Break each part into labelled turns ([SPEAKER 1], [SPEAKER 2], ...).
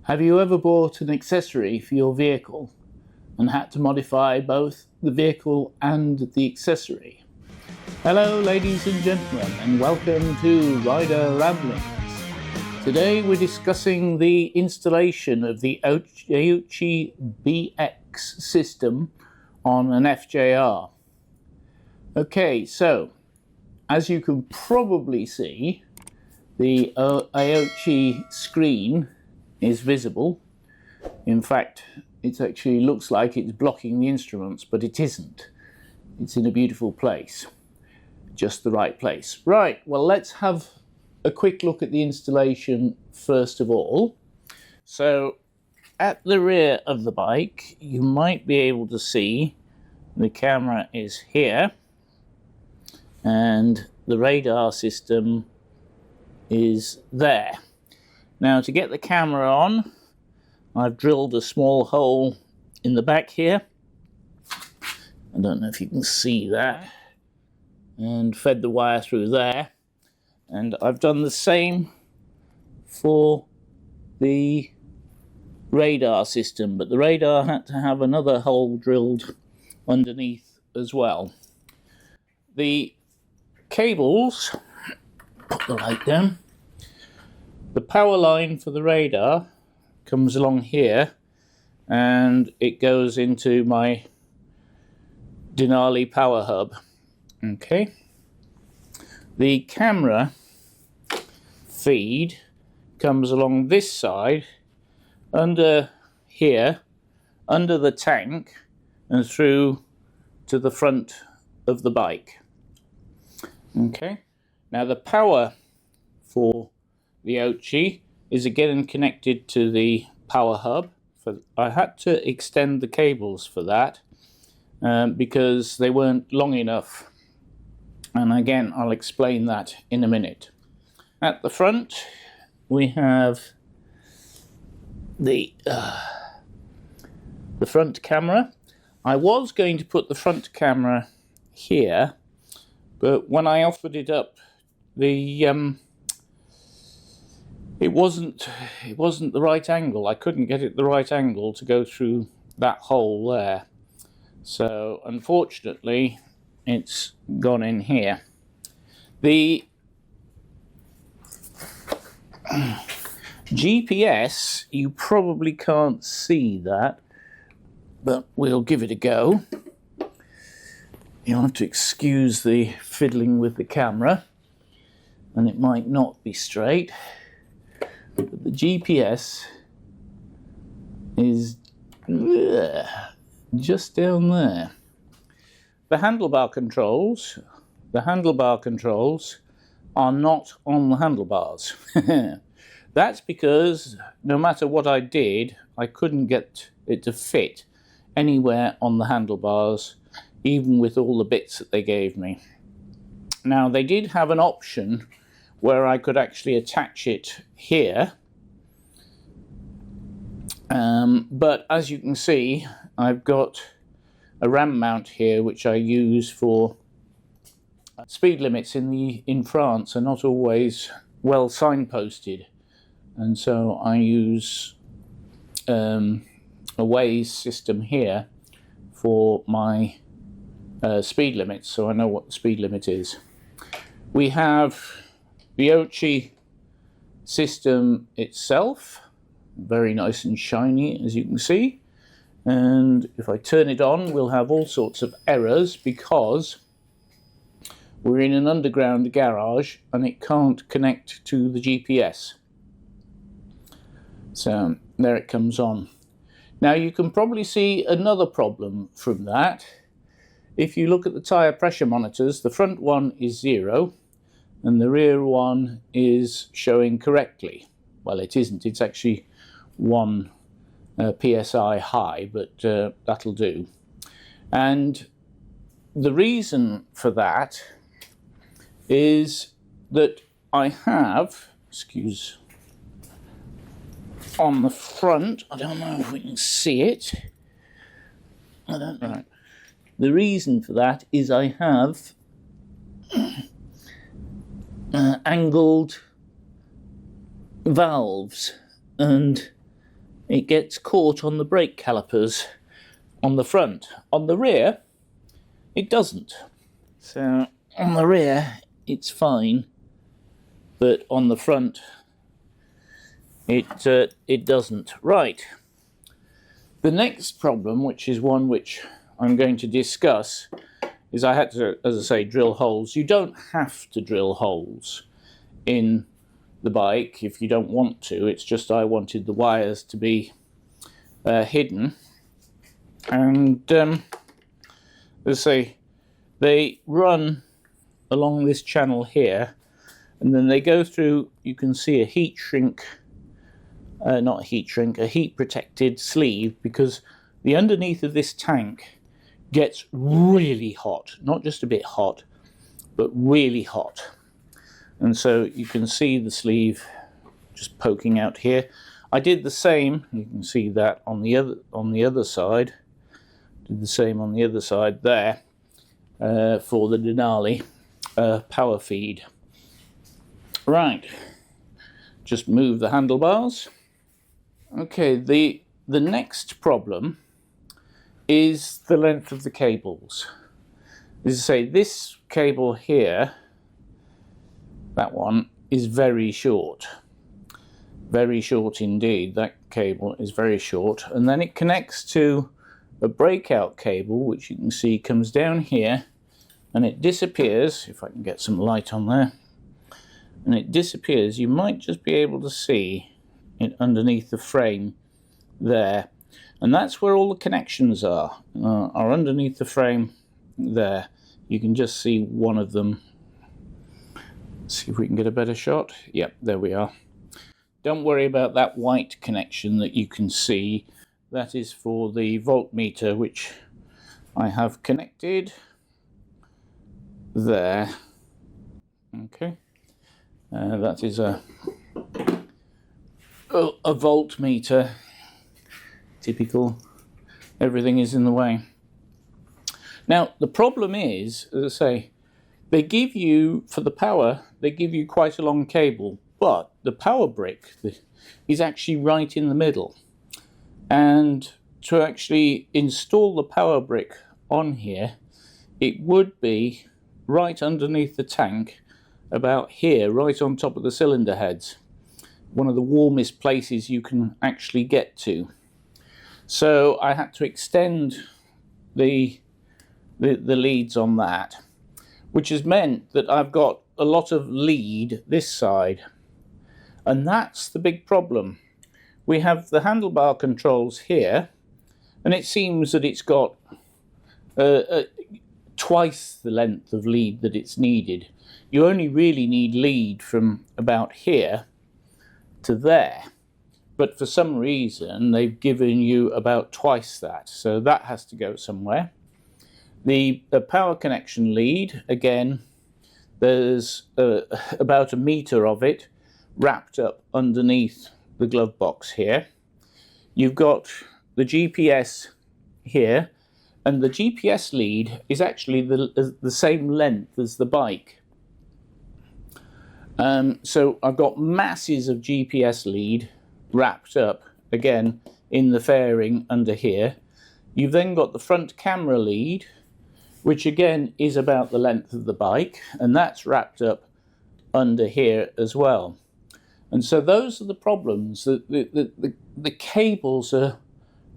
[SPEAKER 1] Have you ever bought an accessory for your vehicle and had to modify both the vehicle and the accessory? Hello ladies and gentlemen, and welcome to Rider Ramblings. Today we're discussing the installation of the Aoocci BX system on an FJR. Okay, so as you can probably see, the Aoocci screen is visible. In fact, it actually looks like it's blocking the instruments, but it isn't. It's in a beautiful place, just the right place. Right, well, let's have a quick look at the installation first of all. So at the rear of the bike, you might be able to see the camera is here and the radar system is there. Now, to get the camera on, I've drilled a small hole in the back here. I don't know if you can see that. And fed the wire through there. And I've done the same for the radar system, but the radar had to have another hole drilled underneath as well. The cables, put the light down. The power line for the radar comes along here and it goes into my Denali power hub. Okay. The camera feed comes along this side, under here, under the tank, and through to the front of the bike. Okay. Now the power for the Aoocci is again connected to the power hub. I had to extend the cables for that because they weren't long enough. And again, I'll explain that in a minute. At the front, we have the front camera. I was going to put the front camera here, but when I offered it up, it wasn't the right angle. I couldn't get it the right angle to go through that hole there. So unfortunately, it's gone in here. The GPS, you probably can't see that, but we'll give it a go. You'll have to excuse the fiddling with the camera, and it might not be straight. But the GPS is just down there. The handlebar controls are not on the handlebars. That's because no matter what I did, I couldn't get it to fit anywhere on the handlebars, even with all the bits that they gave me. Now, they did have an option where I could actually attach it here. But as you can see, I've got a ram mount here which I use for speed limits in France are not always well signposted, and so I use a 𝗲𝗚𝗏 system here for my speed limits, so I know what the speed limit is. We have the Aoocci system itself, very nice and shiny, as you can see. And if I turn it on, we'll have all sorts of errors because we're in an underground garage and it can't connect to the GPS. So there it comes on. Now you can probably see another problem from that. If you look at the tyre pressure monitors, the front one is 0 and the rear one is showing correctly. Well, it isn't, it's actually 1 PSI high, but that'll do. And the reason for that is that I have, on the front, I don't know if we can see it. I don't know. The reason for that is I have angled valves, and it gets caught on the brake calipers on the front. On the rear, it doesn't. So on the rear, it's fine, but on the front, it doesn't. Right. The next problem, which is one which I'm going to discuss, is I had to, as I say, drill holes. You don't have to drill holes in the bike if you don't want to. It's just I wanted the wires to be hidden. And as I say, they run along this channel here, and then they go through, you can see a heat shrink, not a heat shrink, a heat protected sleeve, because the underneath of this tank gets really hot, not just a bit hot, but really hot. And so you can see the sleeve just poking out here. I did the same, you can see that on the other side. Did the same on the other side there for the Denali power feed. Right, just move the handlebars. Okay, the next problem is the length of the cables. As I say, this cable here, that one, is very short. Very short indeed. That cable is very short. And then it connects to a breakout cable, which you can see comes down here, and it disappears, if I can get some light on there, and it disappears. You might just be able to see it underneath the frame there. And that's where all the connections are underneath the frame there. You can just see one of them. Let's see if we can get a better shot. Yep, there we are. Don't worry about that white connection that you can see. That is for the voltmeter, which I have connected there. Okay, that is a voltmeter. Typical, everything is in the way. Now the problem is, as I say, they give you, for the power, they give you quite a long cable, but the power brick is actually right in the middle. And to actually install the power brick on here, it would be right underneath the tank, about here, right on top of the cylinder heads. One of the warmest places you can actually get to. So I had to extend the leads on that, which has meant that I've got a lot of lead this side. And that's the big problem. We have the handlebar controls here, and it seems that it's got twice the length of lead that it's needed. You only really need lead from about here to there. But for some reason, they've given you about twice that. So that has to go somewhere. The power connection lead, again, there's about 1 meter of it wrapped up underneath the glove box here. You've got the GPS here, and the GPS lead is actually the same length as the bike. So I've got masses of GPS lead wrapped up, again, in the fairing under here. You've then got the front camera lead, which again is about the length of the bike, and that's wrapped up under here as well. And so those are the problems. The cables are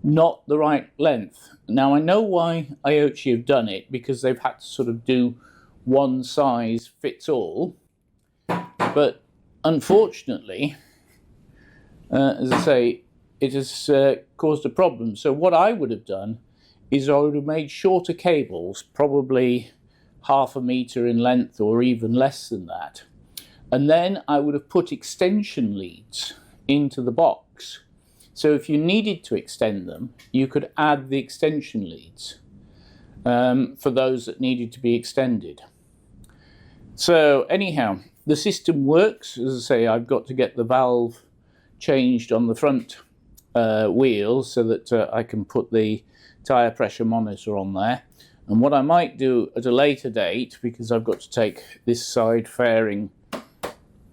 [SPEAKER 1] not the right length. Now I know why Aoocci have done it, because they've had to sort of do one size fits all, but unfortunately, as I say, it has caused a problem. So what I would have done is I would have made shorter cables, probably 0.5 meter in length or even less than that. And then I would have put extension leads into the box. So if you needed to extend them, you could add the extension leads for those that needed to be extended. So anyhow, the system works. As I say, I've got to get the valve changed on the front wheel so that I can put the tyre pressure monitor on there. And what I might do at a later date, because I've got to take this side fairing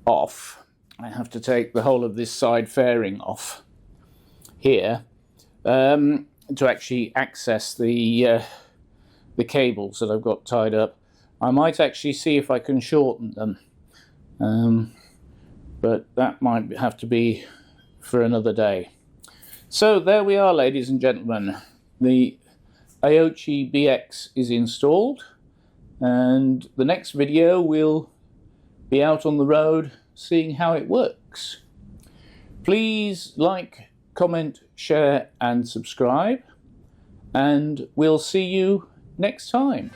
[SPEAKER 1] off, I have to take the whole of this side fairing off here to actually access the cables that I've got tied up. I might actually see if I can shorten them, but that might have to be for another day. So there we are, ladies and gentlemen. The Aoocci BX is installed, and the next video will be out on the road seeing how it works. Please like, comment, share and subscribe, and we'll see you next time.